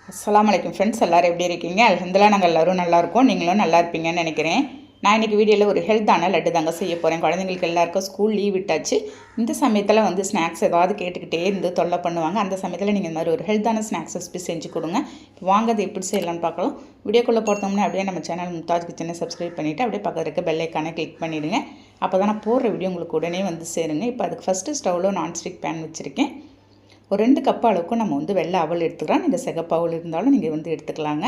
அஸ்ஸலாமு அலைக்கும் ஃப்ரெண்ட்ஸ், எல்லோரும் எப்படி இருக்கீங்க? அல்ஹம்துலில்லாஹ் நாங்கள் எல்லோரும் நல்லாயிருக்கோம். நீங்களும் நல்லா இருப்பீங்கன்னு நினைக்கிறேன். நான் இன்றைக்கி வீடியோவில் ஒரு ஹெல்த்தான லட்டு தாங்க செய்ய போகிறேன். குழந்தைங்களுக்கு எல்லாருக்கும் ஸ்கூல் லீவ் விட்டாச்சு. இந்த சமயத்தில் ஸ்நாக்ஸ் ஏதாவது கேட்டுக்கிட்டே இருந்து தொல்லை பண்ணுவாங்க. அந்த சமயத்தில் நீங்கள் இந்த மாதிரி ஒரு ஹெல்த்தான ஸ்நாக்ஸ் ரெசிபி செஞ்சு கொடுங்க. வாங்க அது எப்படி செய்யலாம்னு பார்க்கலாம். வீடியோக்குள்ளே போகிறோம்னா அப்படியே நம்ம சேனல் மும்தாஜ் கிச்சனை சப்ஸ்கிரைப் பண்ணிவிட்டு அப்படியே பக்கத்தில் இருக்க பெல் ஐக்கானை கிளிக் பண்ணிவிடுங்க. அப்போ தான் நான் போடுற வீடியோ உங்களுக்கு உடனே சேருங்க. இப்போ அதுக்கு ஃபஸ்ட்டு ஸ்டவ்வில் நான்ஸ்டிக் பேன் வச்சுருக்கேன். ஒரு 2 கப் அளவுக்கு நம்ம வெள்ளை அவல் எடுத்துக்கலாம். நீங்கள் சிகப்பு அவல் இருந்தாலும் நீங்கள் எடுத்துக்கலாங்க.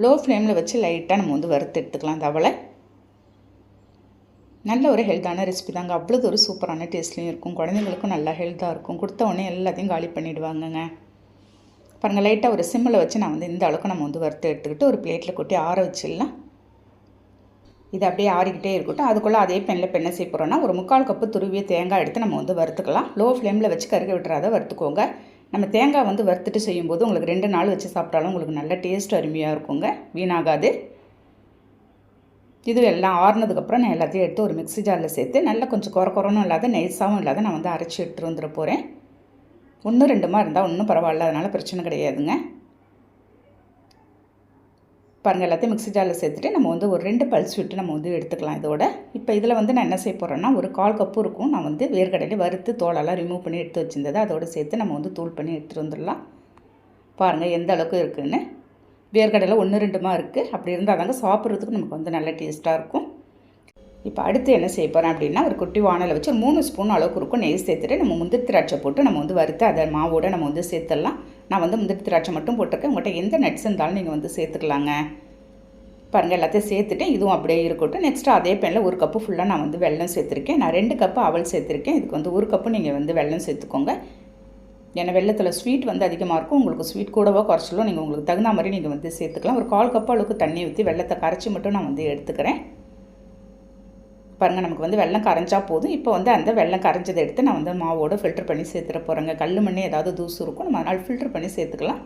லோ ஃப்ளேமில் வச்சு லைட்டாக நம்ம வறுத்து எடுத்துக்கலாம். அந்த அவலை நல்ல ஒரு ஹெல்த்தான ரெசிபி தாங்க. அவ்வளோ ஒரு சூப்பரான டேஸ்ட்லேயும் இருக்கும். குழந்தைங்களுக்கும் நல்லா ஹெல்த்தாக இருக்கும். கொடுத்த உடனே எல்லாத்தையும் காலி பண்ணிவிடுவாங்கங்க. பாருங்கள், லைட்டாக ஒரு சிம்மில் வச்சு நான் இந்த அளவுக்கு நம்ம வறுத்து எடுத்துக்கிட்டு ஒரு பிளேட்டில் கொட்டி ஆற வச்சிடலாம். இது அப்படியே ஆறிக்கிட்டே இருக்கட்டும். அதுக்குள்ளே அதே பெண்ணில் இப்போ என்ன செய்ய போகிறோன்னா, ஒரு 3/4 கப்பு துருவிய தேங்காய் எடுத்து நம்ம வறுத்துக்கலாம். லோ ஃப்ளேமில் வச்சு கருக விட்டுறாத வறுத்துக்கோங்க. நம்ம தேங்காய் வறுத்துட்டு செய்யும்போது உங்களுக்கு 2 நாள் வச்சு சாப்பிட்டாலும் உங்களுக்கு நல்ல டேஸ்ட் அருமையாக இருக்குங்க, வீணாகாது. இது எல்லாம் ஆறுனதுக்கப்புறம் நான் எல்லாத்தையும் எடுத்து ஒரு மிக்ஸி ஜாரில் சேர்த்து நல்லா கொஞ்சம் குறன்னு இல்லாத நைஸாகவும் இல்லாத நான் அரைச்சி எடுத்துகிட்டு வந்துட போகிறேன். 1-2மா இருந்தால் ஒன்றும் பரவாயில்ல, அதனால் பிரச்சனை கிடையாதுங்க. பாருங்கள், எல்லாத்தையும் மிக்ஸி ஜாரில் சேர்த்துட்டு நம்ம ஒரு 2 பல்ஸ் விட்டு நம்ம எடுத்துக்கலாம் இதோட. இப்போ இதில் நான் என்ன செய்ய போகிறேன்னா, ஒரு 1/4 கப்பு இருக்கும். நான் வேர்க்கடலை வறுத்து தோலெல்லாம் ரிமூவ் பண்ணி எடுத்து வச்சுருந்தது அதோடு சேர்த்து நம்ம தூள் பண்ணி எடுத்துகிட்டு வந்துடலாம். பாருங்கள் எந்த அளவுக்கு இருக்குதுன்னு. வேர்க்கடலை 1-2மா இருக்குது. அப்படி இருந்தால் தாங்க சாப்பிட்றதுக்கு நமக்கு நல்ல டேஸ்ட்டாக இருக்கும். இப்போ அடுத்து என்ன செய்ய போகிறேன் அப்படின்னா, ஒரு குட்டி வானலை வச்சு 3 ஸ்பூன் அளவுக்கு இருக்கும் நெய் சேர்த்துட்டு நம்ம முந்திரி திராட்சை போட்டு நம்ம வறுத்து அதை மாவோடு நம்ம சேர்த்துடலாம். நான் முந்திரி திராட்சை மட்டும் போட்டிருக்கேன். உங்கள்கிட்ட எந்த நட்ஸ் இருந்தாலும் நீங்கள் சேர்த்துக்கலாங்க. பாருங்கள், எல்லாத்தையும் சேர்த்துட்டு இதுவும் அப்படியே இருக்கட்டும். நெக்ஸ்ட்டு அதே பேனில் 1 கப்பு ஃபுல்லாக நான் வெல்லம் சேர்த்துருக்கேன். நான் 2 கப்பு அவல் சேர்த்துருக்கேன். இதுக்கு 1 கப்பு நீங்கள் வெல்லம் சேர்த்துக்கோங்க. ஏன்னா வெள்ளத்தில் ஸ்வீட் அதிகமாக இருக்கும். உங்களுக்கு ஸ்வீட் கூடவோ குறைச்சலோ நீங்கள் உங்களுக்கு தகுந்த மாதிரி நீங்கள் சேர்த்துக்கலாம். ஒரு 1/4 கப்பு அளவுக்கு தண்ணி ஊற்றி வெள்ளத்தை கரைச்சி மட்டும் நான் எடுத்துக்கிறேன். பாருங்கள், நமக்கு வெள்ளம் கரைஞ்சா போதும். இப்போ அந்த வெள்ளம் கரைஞ்சதை எடுத்து நான் மாவோடு ஃபில்டர் பண்ணி சேர்த்துட போகிறேங்க. கல் மண்ணே ஏதாவது தூசு இருக்கும், நம்ம அதனால் ஃபில்டர் பண்ணி சேர்த்துக்கலாம்.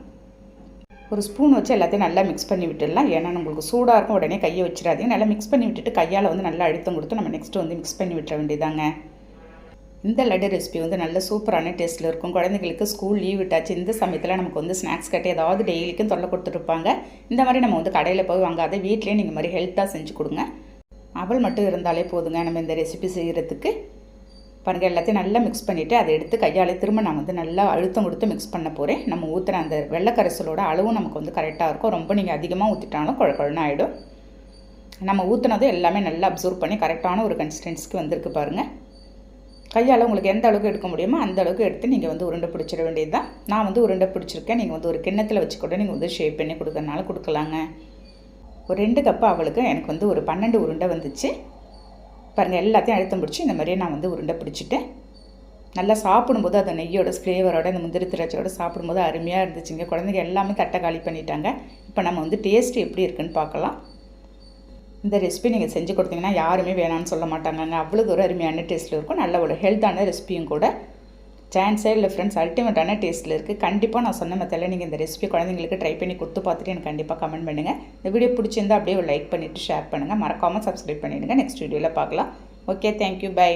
ஒரு ஸ்பூன் வச்சு எல்லாத்தையும் நல்லா மிக்ஸ் பண்ணி விட்டுடலாம். ஏன்னா நம்மளுக்கு சூடாக இருக்கும், உடனே கையை வச்சிடாதீங்க. நல்லா மிக்ஸ் பண்ணி விட்டுட்டு கையால் நல்லா அழுத்தம் கொடுத்து நம்ம நெக்ஸ்ட்டு மிக்ஸ் பண்ணி விட்டுற வேண்டியதாங்க. இந்த லட்டு ரெசிபி நல்ல சூப்பரான டேஸ்ட்டில் இருக்கும். குழந்தைங்களுக்கு ஸ்கூல் லீவ் விட்டாச்சு. இந்த சமயத்தில் நமக்கு ஸ்நாக்ஸ் கட்டி ஏதாவது டெய்லிக்கும் தொல்லை கொடுத்துருப்பாங்க. இந்த மாதிரி நம்ம கடையில் போய் வாங்காத வீட்டிலே நீங்கள் மாதிரி ஹெல்த்தாக செஞ்சு கொடுங்க. அவல் மட்டும் இருந்தாலே போதுங்க நம்ம இந்த ரெசிபி செய்கிறதுக்கு. பாருங்கள், எல்லாத்தையும் நல்லா மிக்ஸ் பண்ணிவிட்டு அதை எடுத்து கையால் திரும்ப நான் நல்லா அழுத்தம் கொடுத்து மிக்ஸ் பண்ண போகிறேன். நம்ம ஊற்றுற அந்த வெள்ளைக்கரைசலோட அளவும் நமக்கு கரெக்டாக இருக்கும். ரொம்ப நீங்கள் அதிகமாக ஊற்றிட்டாலும் குழன்னு ஆகிடும். நம்ம ஊற்றுனதும் எல்லாமே நல்லா அப்சர்வ் பண்ணி கரெக்டான ஒரு கன்சிஸ்டன்சிக்கு வந்திருக்கு பாருங்கள். கையால் உங்களுக்கு எந்த அளவுக்கு எடுக்க முடியுமோ அந்த அளவுக்கு எடுத்து நீங்கள் உருண்டை பிடிச்சிட வேண்டியது தான். நான் உருண்டை பிடிச்சிருக்கேன். நீங்கள் ஒரு கிண்ணத்தில் வச்சு கூட நீங்கள் ஷேப் பண்ணி கொடுக்கறனால கொடுக்கலாங்க. ஒரு 2 கப்பு அவளுக்கு எனக்கு ஒரு 12 உருண்டை வந்துச்சு. பாருங்கள், எல்லாத்தையும் அழுத்தம் பிடிச்சி இந்த மாதிரியே நான் உருண்டை பிடிச்சிட்டேன். நல்லா சாப்பிடும்போது அந்த நெய்யோட ஃப்ளேவரோட இந்த முந்திரி திராட்சையோட சாப்பிடும்போது அருமையாக இருந்துச்சுங்க. குழந்தைங்க எல்லாமே தட்டை காலி பண்ணிட்டாங்க. இப்போ நம்ம டேஸ்ட் எப்படி இருக்குன்னு பார்க்கலாம். இந்த ரெசிபி நீங்கள் செஞ்சு கொடுத்தீங்கன்னா யாருமே வேணான்னு சொல்ல மாட்டாங்கங்க. அவ்வளோ ஒரு அருமையான டேஸ்ட்டில் இருக்கும். நல்ல ஒரு ஹெல்த்தான ரெசிபியும் கூட. சான்ஸே இல்லை ஃப்ரெண்ட்ஸ், அல்டிமேட்டான டேஸ்ட்டில் இருக்குது. கண்டிப்பாக நான் சொன்ன மெத்தடில் நீங்கள் இந்த ரெசிபி குழந்தைங்களுக்கு ட்ரை பண்ணி கொடுத்து பார்த்துட்டு எனக்கு கண்டிப்பாக கமெண்ட் பண்ணுங்கள். இந்த வீடியோ பிடிச்சிருந்தால் அப்படியே ஒரு லைக் பண்ணிவிட்டு ஷேர் பண்ணுங்கள். மறக்காமல் சப்ஸ்கிரைப் பண்ணிவிடுங்க. நெக்ஸ்ட் வீடியோவில் பார்க்கலாம். Okay, thank you, by.